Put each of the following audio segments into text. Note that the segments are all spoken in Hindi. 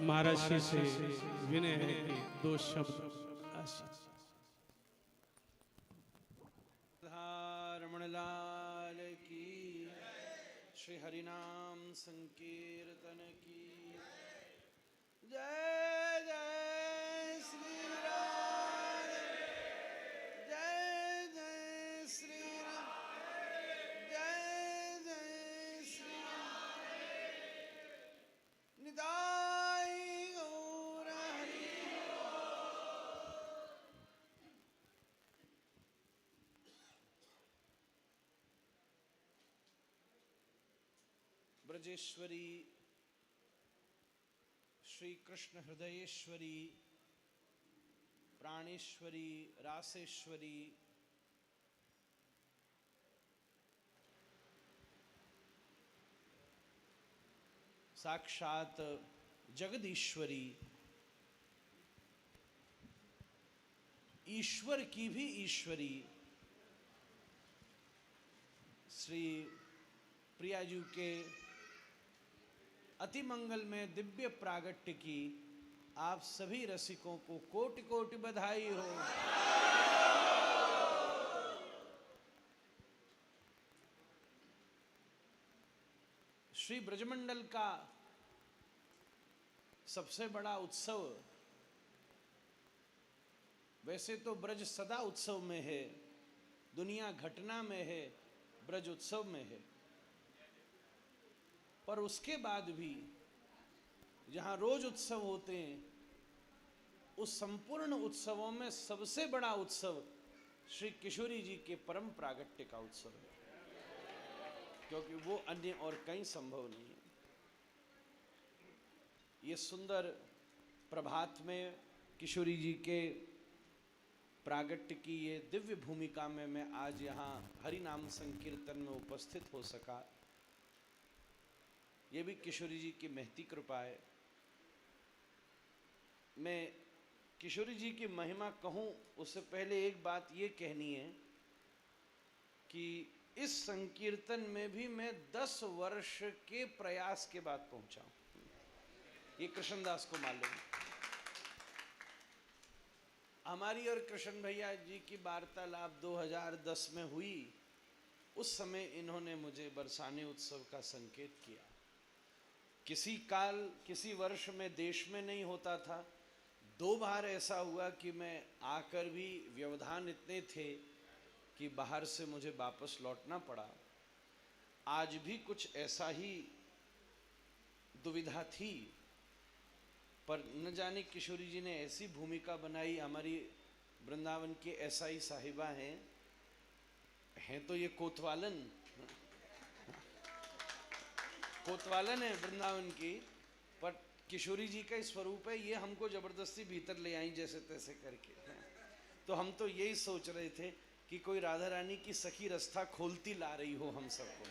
महाराज श्री से विनय है कि दो शब्द रमण लाल की, श्री हरिनाम संकीर्तन की जय जय श्री राम, जय जय श्री राम, जय जय श्री राम। निदाई गौर हरि ब्रजेश्वरी, श्री कृष्ण हृदयेश्वरी, प्राणेश्वरी, रासेश्वरी, साक्षात जगदीश्वरी, ईश्वर की भी ईश्वरी, श्री प्रियाजू के अति मंगल में दिव्य प्रागट्य की आप सभी रसिकों को कोटि कोटि बधाई हो। श्री ब्रजमंडल का सबसे बड़ा उत्सव, वैसे तो ब्रज सदा उत्सव में है, दुनिया घटना में है, ब्रज उत्सव में है, पर उसके बाद भी जहाँ रोज उत्सव होते हैं, उस संपूर्ण उत्सवों में सबसे बड़ा उत्सव श्री किशोरी जी के परम प्रागट्य का उत्सव है, क्योंकि वो अन्य और कहीं संभव नहीं है। ये सुंदर प्रभात में किशोरी जी के प्रागट्य की ये दिव्य भूमिका में मैं आज यहाँ हरि नाम संकीर्तन में उपस्थित हो सका, ये भी किशोरी जी की महती कृपा है। मैं किशोरी जी की महिमा कहूँ उससे पहले एक बात ये कहनी है कि इस संकीर्तन में भी मैं 10 वर्ष के प्रयास के बाद पहुंचा हूँ। ये कृष्णदास को मालूम है। हमारी और कृष्ण भैया जी की वार्तालाप 2010 में हुई। उस समय इन्होंने मुझे बरसाने उत्सव का संकेत किया। किसी काल किसी वर्ष में देश में नहीं होता था। 2 बार ऐसा हुआ कि मैं आकर भी व्यवधान इतने थे कि बाहर से मुझे वापस लौटना पड़ा। आज भी कुछ ऐसा ही दुविधा थी, पर न जाने किशोरी जी ने ऐसी भूमिका बनाई। हमारी वृंदावन के एसआई साहिबा हैं तो ये कोतवालन है वृंदावन की, पर किशोरी जी का स्वरूप है, ये हमको जबरदस्ती भीतर ले आई जैसे तैसे करके। तो हम तो यही सोच रहे थे कि कोई राधा रानी की सखी रास्ता खोलती ला रही हो हम सबको।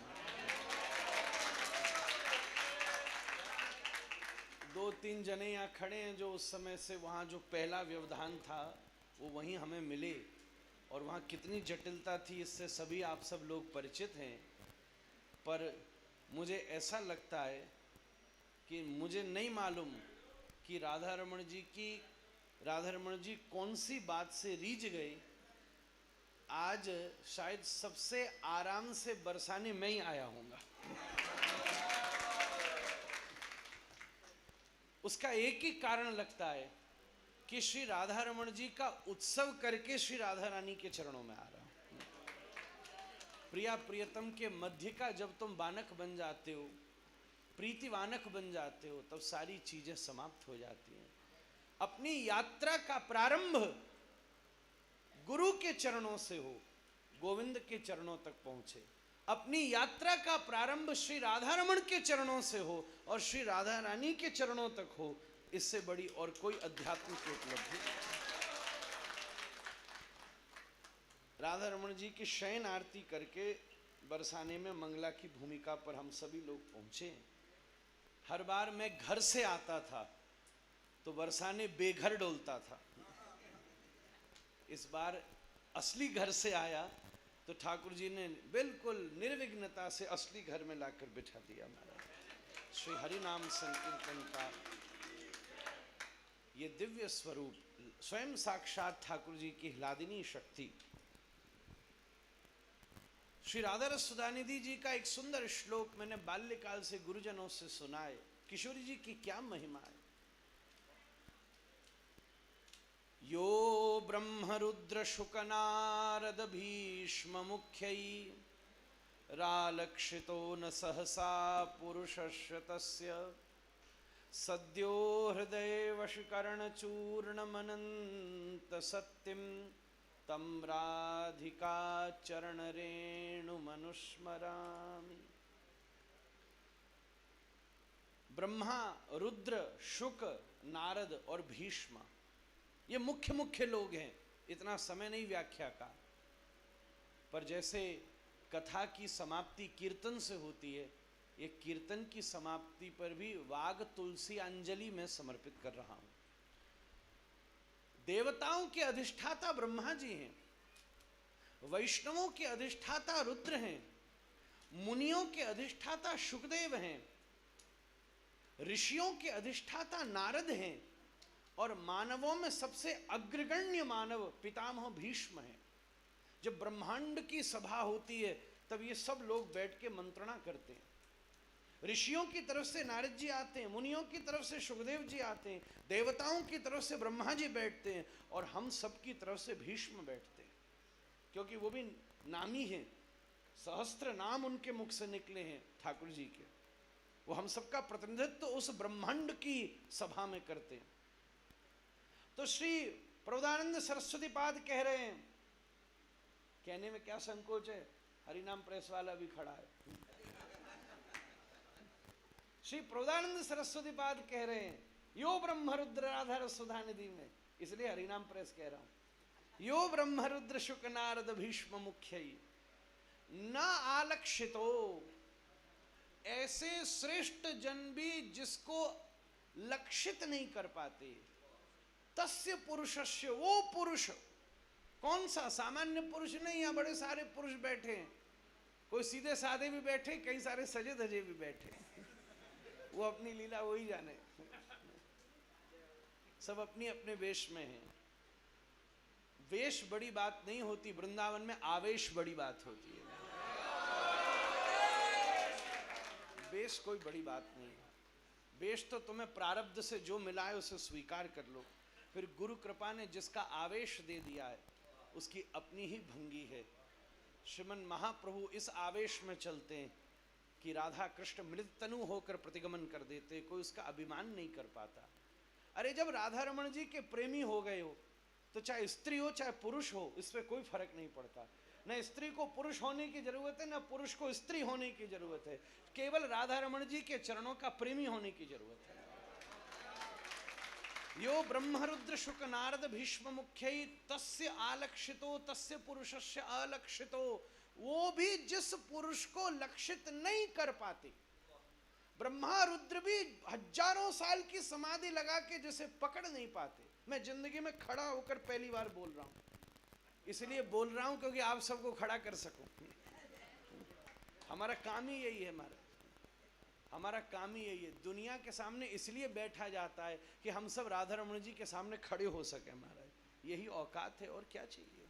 2-3 जने यहाँ खड़े हैं जो उस समय से वहाँ जो पहला व्यवधान था वो वहीं हमें मिले, और वहाँ कितनी जटिलता थी इससे सभी आप सब लोग परिचित हैं। पर मुझे ऐसा लगता है कि मुझे नहीं मालूम कि राधा रमण जी कौन सी बात से रीझ गए। आज शायद सबसे आराम से बरसाने में ही आया हूँगा। उसका एक ही कारण लगता है कि श्री राधा रमण जी का उत्सव करके श्री राधा रानी के चरणों में आ रहा हूँ। प्रिया प्रियतम के मध्य का जब तुम बानक बन जाते हो, प्रीति वानक बन जाते हो, तब सारी चीजें समाप्त हो जाती हैं। अपनी यात्रा का प्रारंभ गुरु के चरणों से हो, गोविंद के चरणों तक पहुंचे। अपनी यात्रा का प्रारंभ श्री राधा रमण के चरणों से हो और श्री राधा रानी के चरणों तक हो, इससे बड़ी और कोई अध्यात्म की उपलब्धि नहीं। राधा रमण जी की शयन आरती करके बरसाने में मंगला की भूमिका पर हम सभी लोग पहुंचे। हर बार मैं घर से आता था तो बरसाने बेघर डोलता था। इस बार असली घर से आया तो ठाकुर जी ने बिल्कुल निर्विघ्नता से असली घर में लाकर बिठा दिया। महाराज श्री हरि नाम संकीर्तन का ये दिव्य स्वरूप स्वयं साक्षात ठाकुर जी की ह्लादिनी शक्ति। श्री राधा रस सुधानिधि जी का एक सुंदर श्लोक मैंने बाल्यकाल से गुरुजनों से सुना है। किशोरी जी की क्या महिमा है। यो ब्रह्म रुद्र शुक नारद भीष्म मुख्यै रालक्षितो न सहसा पुरुषस्य तस्य सद्यो हृदय वशीकरण चूर्णमनंत सत्यम तम राधिका चरण रेणु मनुस्मरामि। ब्रह्मा रुद्र शुक नारद और भीष्म ये मुख्य मुख्य लोग हैं। इतना समय नहीं व्याख्या का, पर जैसे कथा की समाप्ति कीर्तन से होती है, ये कीर्तन की समाप्ति पर भी वाग तुलसी अंजलि में समर्पित कर रहा हूं। देवताओं के अधिष्ठाता ब्रह्मा जी हैं, वैष्णवों के अधिष्ठाता रुद्र हैं, मुनियों के अधिष्ठाता शुकदेव हैं, ऋषियों के अधिष्ठाता नारद हैं, और मानवों में सबसे अग्रगण्य मानव पितामह भीष्म हैं। जब ब्रह्मांड की सभा होती है तब ये सब लोग बैठ के मंत्रणा करते हैं। ऋषियों की तरफ से नारद जी आते हैं, मुनियों की तरफ से शुकदेव जी आते हैं, देवताओं की तरफ से ब्रह्मा जी बैठते हैं, और हम सब की तरफ से भीष्म बैठते हैं, क्योंकि वो भी नामी हैं। सहस्त्र नाम उनके मुख से निकले हैं ठाकुर जी के। वो हम सबका प्रतिनिधित्व उस ब्रह्मांड की सभा में करते हैं। तो श्री प्रबोधानंद सरस्वती पाद कह रहे हैं, कहने में क्या संकोच है, हरिनाम प्रेस वाला भी खड़ा है। श्री प्रबोधानंद सरस्वती पाद कह रहे हैं, यो ब्रह्म रुद्र राधा रस सुधानिधि में, इसलिए हरिनाम प्रेस कह रहा हूं, यो ब्रह्म रुद्र शुक नारद भीष्म मुख्यै न आलक्षितो। ऐसे श्रेष्ठ जन भी जिसको लक्षित नहीं कर पाते, तस्य पुरुषस्य, वो पुरुष कौन सा, सामान्य पुरुष नहीं। यहाँ बड़े सारे पुरुष बैठे हैं, कोई सीधे साधे भी बैठे, कई सारे सजे धजे भी बैठे, वो अपनी लीला वही जाने, सब अपनी अपने वेश में हैं। वेश बड़ी बात नहीं होती, वृंदावन में आवेश बड़ी बात होती है। वेश कोई बड़ी बात नहीं है। वेश तो तुम्हें प्रारब्ध से जो मिला है उसे स्वीकार कर लो। फिर गुरु कृपा ने जिसका आवेश दे दिया है उसकी अपनी ही भंगी है। श्रीमन महाप्रभु इस आवेश में चलते हैं कि राधा कृष्ण मृत तनु होकर प्रतिगमन कर देते, कोई उसका अभिमान नहीं कर पाता। अरे जब राधा रमण जी के प्रेमी हो गए हो तो चाहे स्त्री हो चाहे पुरुष हो, इस पर कोई फर्क नहीं पड़ता। न स्त्री को पुरुष होने की जरूरत है, न पुरुष को स्त्री होने की जरूरत है, केवल राधा रमण जी के चरणों का प्रेमी होने की जरूरत है। यो ब्रह्म रुद्र शुक नारद भीष्म मुख्यै तस्य आलक्षितो तस्य पुरुषस्य अलक्षितो। वो भी जिस पुरुष को लक्षित नहीं कर पाते। ब्रह्मा रुद्र भी हजारों साल की समाधि लगा के जिसे पकड़ नहीं पाते। मैं जिंदगी में खड़ा होकर पहली बार बोल रहा हूं, इसलिए बोल रहा हूं क्योंकि आप सबको खड़ा कर सकूं। हमारा काम ही यही है, हमारा काम ही यही है। दुनिया के सामने इसलिए बैठा जाता है कि हम सब राधा रमण जी के सामने खड़े हो सके। महाराज यही औकात है, और क्या चाहिए।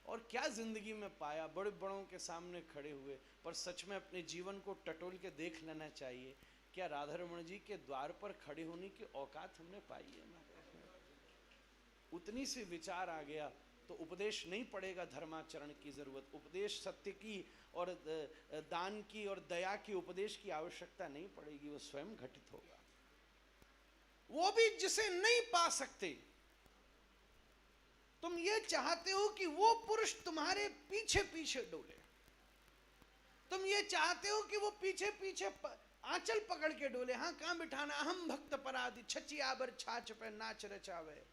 और क्या जिंदगी में पाया, बड़े बड़ों के सामने खड़े हुए, पर सच में अपने जीवन को टटोल के देख लेना चाहिए, क्या राधा रमण जी के द्वार पर खड़े होने की औकात हमने पाई है। उतनी सी विचार आ गया तो उपदेश नहीं पड़ेगा, धर्माचरण की जरूरत, उपदेश सत्य की और दान की और दया की उपदेश की आवश्यकता नहीं पड़ेगी, वो स्वयं घटित होगा। वो भी जिसे नहीं पा सकते। तुम ये चाहते हो कि वो पुरुष तुम्हारे पीछे पीछे डोले, तुम ये चाहते हो कि वो पीछे पीछे आंचल पकड़ के डोले। हाँ, कहां बिठाना, अहम भक्त पराधि छचियाबर छाछ पे नाच रचावे।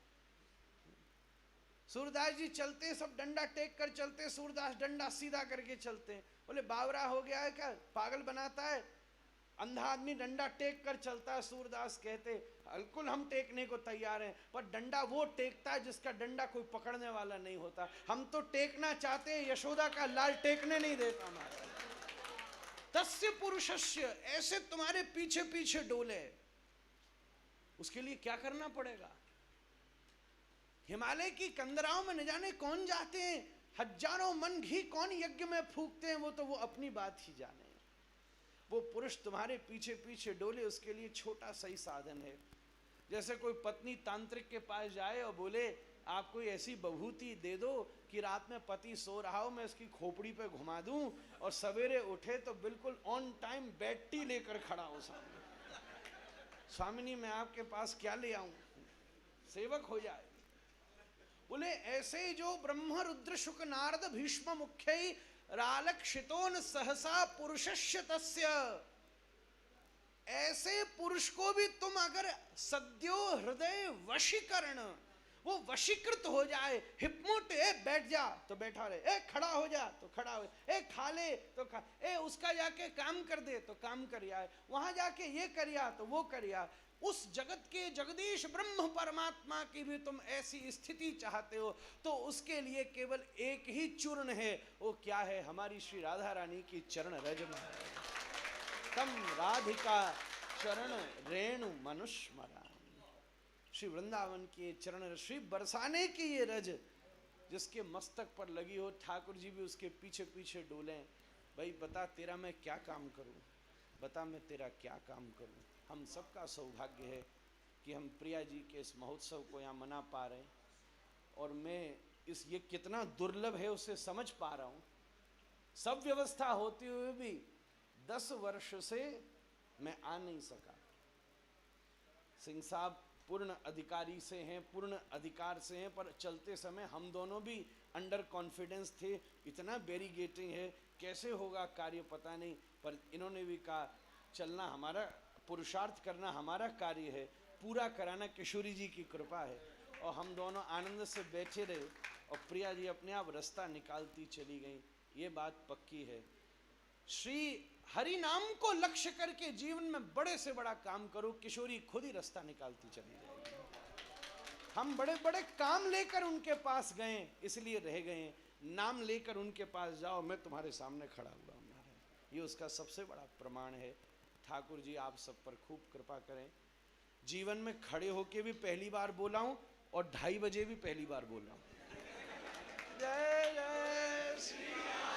सूरदास जी चलते सब डंडा टेक कर चलते, सूरदास डंडा सीधा करके चलते। बोले बावरा हो गया है क्या, पागल बनाता है, अंधा आदमी डंडा टेक कर चलता है। सूरदास कहते बिल्कुल हम टेकने को तैयार हैं, पर डंडा वो टेकता है जिसका डंडा कोई पकड़ने वाला नहीं होता। हम तो टेकना चाहते हैं, यशोदा का लाल टेकने नहीं देता हमारा। तस्य पुरुषस्य, ऐसे तुम्हारे पीछे पीछे डोले। उसके लिए क्या करना पड़ेगा? हिमालय की कंदराओं में न जाने कौन जाते हैं, हजारों मन घी कौन यज्ञ में फूकते हैं, वो अपनी बात ही जाने। वो पुरुष तुम्हारे पीछे पीछे डोले, उसके लिए छोटा सही साधन है। जैसे कोई पत्नी तांत्रिक के पास जाए और बोले आप कोई ऐसी बभूति दे दो कि रात में पति सो रहा हो, मैं उसकी खोपड़ी पे घुमा दूं और सवेरे उठे तो बिल्कुल ऑन टाइम बेड टी लेकर खड़ा हो सामने। स्वामिनी मैं आपके पास क्या ले आऊं, सेवक हो जाए। बोले ऐसे जो ब्रह्म रुद्र शुक नारद भीष्म मुख्य रालक्षितोन सहसा पुरुषस्य तस्य, ऐसे पुरुष को भी तुम अगर सद्यो हृदय वशीकरण, वो वशीकृत हो जाए, हिप्नोट, बैठ जा तो बैठा रहे, ए खड़ा हो जा तो खड़ा हो, ए खा ले तो खा, ए उसका जाके काम कर दे तो काम कर आए, वहां जाके ये करिया तो वो करिया। उस जगत के जगदीश ब्रह्म परमात्मा की भी तुम ऐसी स्थिति चाहते हो तो उसके लिए केवल एक ही चूर्ण है, वो क्या है? हमारी श्री राधा रानी की चरण रज में तम राधिका चरण रेणु मनुष्मरा। श्री वृंदावन के चरण श्री बरसाने की ये रज जिसके मस्तक पर लगी हो, ठाकुर जी भी उसके पीछे पीछे डोलें। भाई बता तेरा मैं क्या काम करूं, बता मैं तेरा क्या काम करूं। हम सबका सौभाग्य है कि हम प्रिया जी के इस महोत्सव को यहाँ मना पा रहे हैं, और मैं ये कितना दुर्लभ है उसे समझ पा रहा हूँ। सब व्यवस्था होते हुए भी 10 वर्ष से मैं आ नहीं सका। सिंह साहब पूर्ण अधिकारी से हैं, पूर्ण अधिकार से हैं, पर चलते समय हम दोनों भी अंडर कॉन्फिडेंस थे, इतना बैरिगेटिंग है, कैसे होगा कार्य पता नहीं। पर इन्होंने भी कहा चलना हमारा, पुरुषार्थ करना हमारा कार्य है, पूरा कराना किशोरी जी की कृपा है। और हम दोनों आनंद से बैठे रहे और प्रिया जी अपने आप रास्ता निकालती चली गई। ये बात पक्की है। श्री हरि नाम को लक्ष्य करके जीवन में बड़े से बड़ा काम करो, किशोरी खुद ही रास्ता निकालती चली जाएगी। हम बड़े बड़े काम लेकर उनके पास गए, इसलिए रह गए। नाम लेकर उनके पास जाओ, मैं तुम्हारे सामने खड़ा हुआ हूँ, ये उसका सबसे बड़ा प्रमाण है। ठाकुर जी आप सब पर खूब कृपा करें। जीवन में खड़े होके भी पहली बार बोला हूँ और 2:30 बजे भी पहली बार बोला हूँ। जय जय श्री राम।